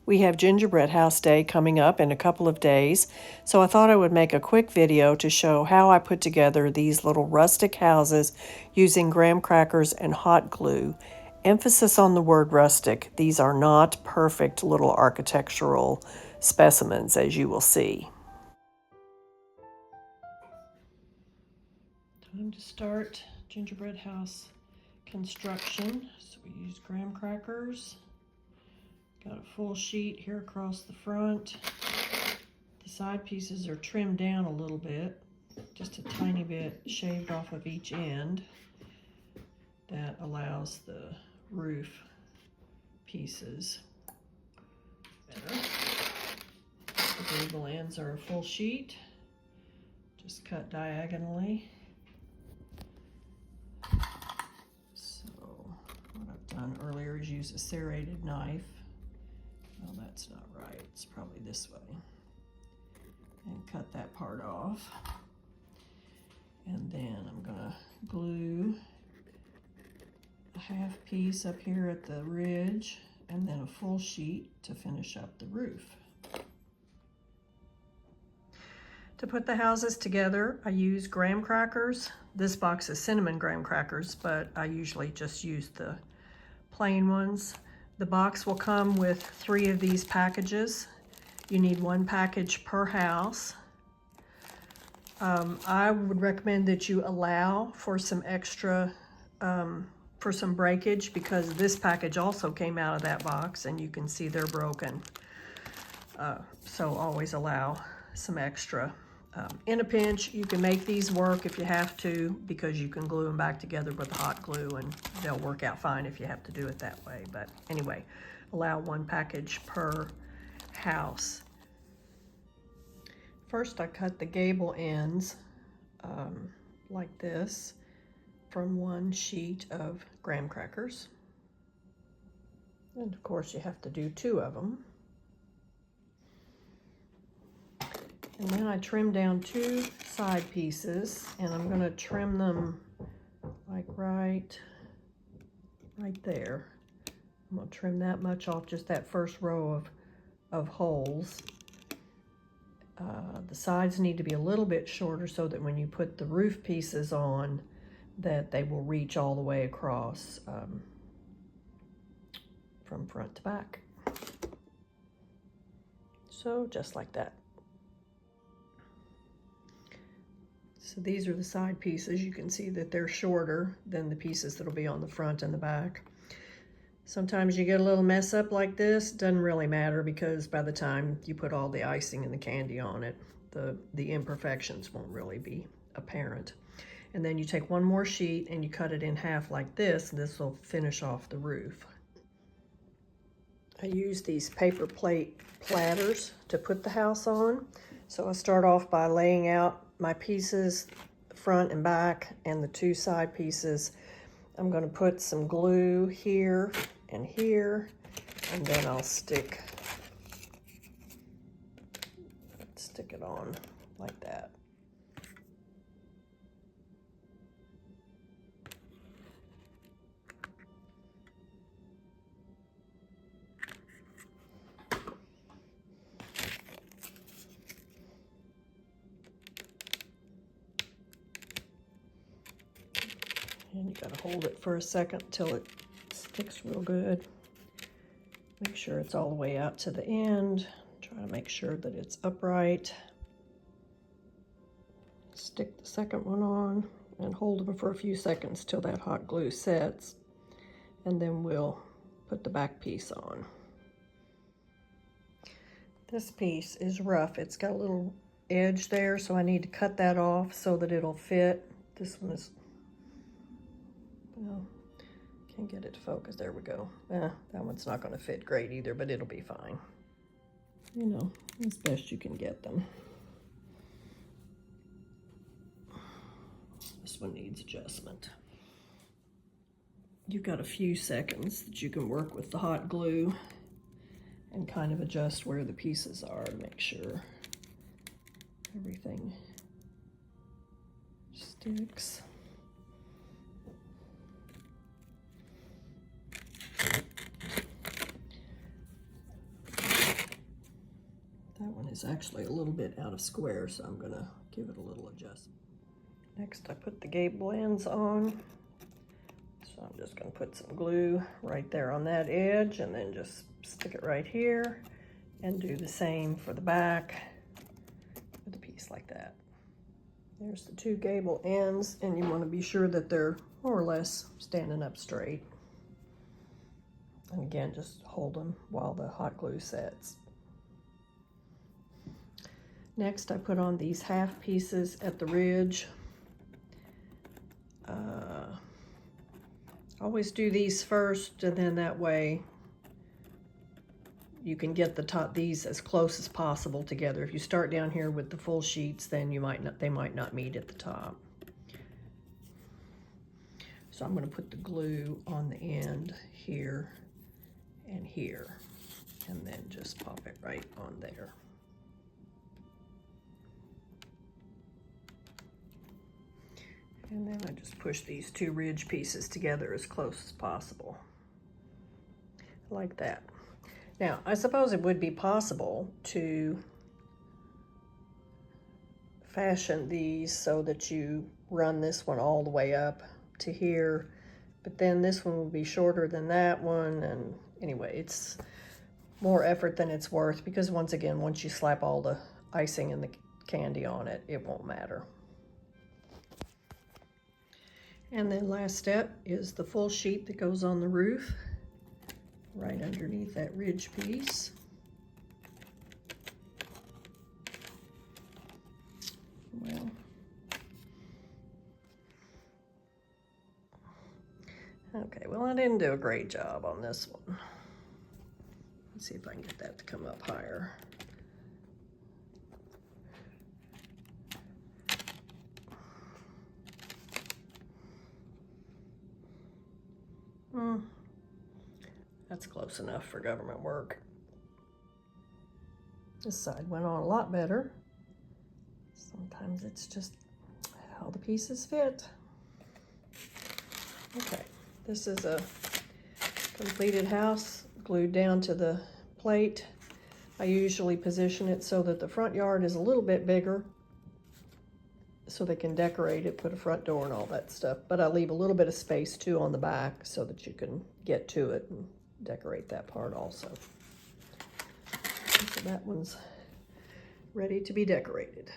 We have Gingerbread House Day coming up in a couple of days, so I thought I would make a quick video to show how I put together these little rustic houses using graham crackers and hot glue. Emphasis on the word rustic. These are not perfect little architectural specimens, as you will see. Time to start gingerbread house construction. So we use graham crackers. Got a full sheet here across the front. The side pieces are trimmed down a little bit, just a tiny bit shaved off of each end. That allows the roof pieces better. The gable ends are a full sheet, just cut diagonally. So what I've done earlier is use a serrated knife. Well, that's not right. It's probably this way. And cut that part off. And then I'm gonna glue a half piece up here at the ridge and then a full sheet to finish up the roof. To put the houses together, I use graham crackers. This box is cinnamon graham crackers, but I usually just use the plain ones. The box will come with 3 of these packages. You need 1 package per house. I would recommend that you allow for some extra, for some breakage, because this package also came out of that box and you can see they're broken. So always allow some extra. In a pinch, you can make these work if you have to, because you can glue them back together with hot glue and they'll work out fine if you have to do it that way. But anyway, allow 1 package per house. First, I cut the gable ends like this from 1 sheet of graham crackers. And of course, you have to do 2 of them. And then I trim down 2 side pieces, and I'm going to trim them like right there. I'm going to trim that much off, just that first row of holes. The sides need to be a little bit shorter so that when you put the roof pieces on, that they will reach all the way across from front to back. So just like that. So these are the side pieces. You can see that they're shorter than the pieces that'll be on the front and the back. Sometimes you get a little mess up like this. Doesn't really matter, because by the time you put all the icing and the candy on it, the imperfections won't really be apparent. And then you take 1 more sheet and you cut it in half like this, and this will finish off the roof. I use these paper plate platters to put the house on. So I start off by laying out my pieces, front and back, and the 2 side pieces. I'm going to put some glue here and here, and then I'll stick it on like that. And you gotta hold it for a second till it sticks real good. Make sure it's all the way out to the end. Try to make sure that it's upright. Stick the second one on and hold them for a few seconds till that hot glue sets. And then we'll put the back piece on. This piece is rough. It's got a little edge there, so I need to cut that off so that it'll fit. This one is, well, can't get it to focus. There we go. That one's not going to fit great either, but it'll be fine. You know, as best you can get them. This one needs adjustment. You've got a few seconds that you can work with the hot glue and kind of adjust where the pieces are to make sure everything sticks. is actually a little bit out of square, so I'm gonna give it a little adjustment. Next, I put the gable ends on. So I'm just gonna put some glue right there on that edge and then just stick it right here and do the same for the back with a piece like that. There's the two gable ends, and you want to be sure that they're more or less standing up straight. And again, just hold them while the hot glue sets. Next, I put on these half pieces at the ridge. Always do these first, and then that way you can get these as close as possible together. If you start down here with the full sheets, then they might not meet at the top. So I'm going to put the glue on the end here and here, and then just pop it right on there. And then I just push these two ridge pieces together as close as possible, like that. Now, I suppose it would be possible to fashion these so that you run this one all the way up to here, but then this one will be shorter than that one, and anyway, it's more effort than it's worth, because once again, once you slap all the icing and the candy on it, it won't matter. And then last step is the full sheet that goes on the roof, right underneath that ridge piece. Well, okay, well, I didn't do a great job on this one. Let's see if I can get that to come up higher. That's close enough for government work. This side went on a lot better. Sometimes it's just how the pieces fit. Okay, this is a completed house glued down to the plate. I usually position it so that the front yard is a little bit bigger, so they can decorate it, put a front door and all that stuff. But I leave a little bit of space too on the back so that you can get to it and decorate that part also. So that one's ready to be decorated.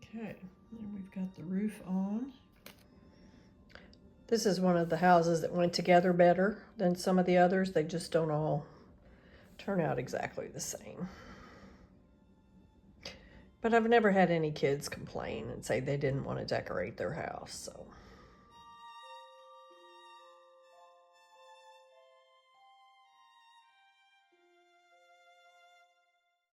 Okay, and we've got the roof on. This is one of the houses that went together better than some of the others. They just don't all turn out exactly the same. But I've never had any kids complain and say they didn't want to decorate their house, so